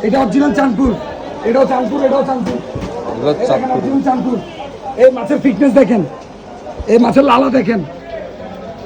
এটা অরিজিনাল চাঁদপুর, এটাও চাঁদপুর, এটাও চাঁদপুর, অরিজিনাল চাঁদপুর। এই মাছের ফিটনেস দেখেন, এই মাছের লালা দেখেন,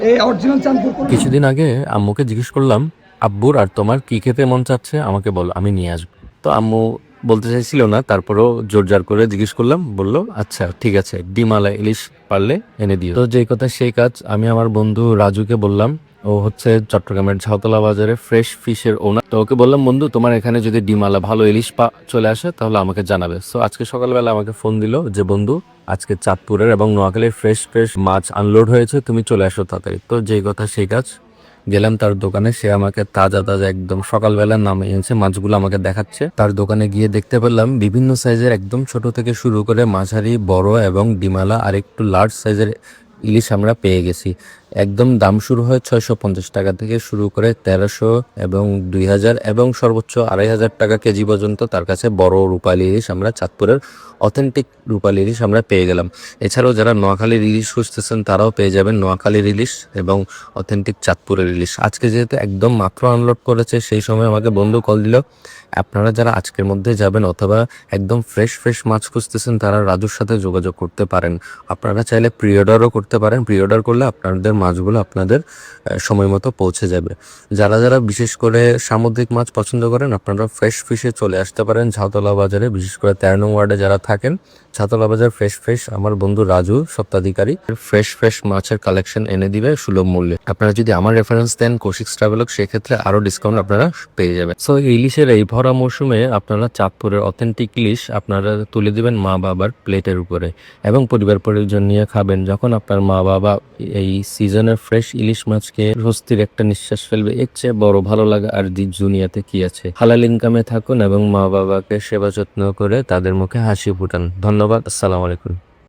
এই অরিজিনাল চাঁদপুর। কিছুদিন আগে আম্মুকে জিজ্ঞেস করলাম, আব্বুর আর তোমার কি খেতে মন চাচ্ছে আমাকে বলো, আমি নিয়ে আসবো। তো আম্মু বলতে চাইছিল না, তারপরেও জোরজার করে জিজ্ঞেস করলাম, বললো আচ্ছা ঠিক আছে, ডিমালা ইলিশ পারলে এনে দিও। তো যেই কথা সেই কাজ, আমি আমার বন্ধু রাজুকে বললাম, ও হচ্ছে চট্টগ্রামের ঝাউতলা বাজারে ফ্রেশ ফিশের ওনার। তো ওকে বললাম, বন্ধু তোমার এখানে যদি ডিমালা ভালো ইলিশ চলে আসে তাহলে আমাকে জানাবে। সো আজকে সকালবেলা আমাকে ফোন দিল যে, বন্ধু আজকে চাঁদপুরের এবং নোয়াখালীর ফ্রেশ ফ্রেশ মাছ আনলোড হয়েছে, তুমি চলে আসো তাড়াতাড়ি। তো যেই কথা সেই কাজ, গেলাম তার দোকানে। সে আমাকে তাজা তাজা একদম সকালবেলা নামে এনেছে মাছগুলো আমাকে দেখাচ্ছে। তার দোকানে গিয়ে দেখতে পেলাম বিভিন্ন সাইজের, একদম ছোট থেকে শুরু করে মাঝারি, বড় এবং ডিমালা আর একটু লার্জ সাইজের ইলিশ আমরা পেয়ে গেছি। একদম দাম শুরু হয় 650 টাকা থেকে শুরু করে 1300 এবং 2000 এবং সর্বোচ্চ 2500 টাকা কেজি পর্যন্ত তার কাছে বড় রূপালী ইলিশ, আমরা চাঁদপুরের অথেন্টিক রূপালী ইলিশ আমরা পেয়ে গেলাম। এছাড়াও যারা নোয়াখালীর ইলিশ খুঁজতেছেন তারাও পেয়ে যাবেন নোয়াখালীর ইলিশ এবং অথেন্টিক চাঁদপুরের ইলিশ। আজকে যেহেতু একদম মাত্র আনলোড করেছে, সেই সময় আমাকে বন্ধু কল দিল, আপনারা যারা আজকের মধ্যে যাবেন অথবা একদম ফ্রেশ ফ্রেশ মাছ খুঁজতেছেন তারা রাজুর সাথে যোগাযোগ করতে পারেন। আপনারা চাইলে প্রি অর্ডারও করতে পারেন। প্রি অর্ডার করলে আপনাদের মাছগুলো আপনাদের সময় মতো পৌঁছে যাবে। যারা যারা বিশেষ করে সামুদ্রিক মাছ পছন্দ করেন, আপনারা ফ্রেশ ফিশে চলে আসতে পারেন ঝাউতলা বাজারে। বিশেষ করে 13 নং ওয়ার্ডে যারা থাকেন, ঝাউতলা বাজার ফ্রেশ ফ্রেশ, আমার বন্ধু রাজু সত্ত্বাধিকারী ফ্রেশ ফ্রেশ মাছের কালেকশন এনে দিবে সুলভ মূল্যে। আপনারা যদি আমার রেফারেন্স দেন কৌশিক ট্রাভেলক, সেক্ষেত্রে আরো ডিসকাউন্ট আপনারা পেয়ে যাবেন। সো ইলিশের এই ভরা মৌসুমে আপনারা চাঁদপুরের অথেন্টিক ইলিশ আপনারা তুলে দিবেন মা বাবার প্লেটের উপরে এবং পরিবার পরিজন নিয়ে খাবেন। যখন আপনার মা বাবা এই সিজনের ফ্রেশ ইলিশ মাছকে স্বস্তির একটা নিঃশ্বাস ফেলবে, এর চেয়ে বড় ভালো লাগা আর দুনিয়াতে কি আছে। হালাল ইনকামে থাকুন এবং মা বাবাকে সেবা যত্ন করে তাদের মুখে হাসি ফুটান। ধন্যবাদ। আসসালামু আলাইকুম।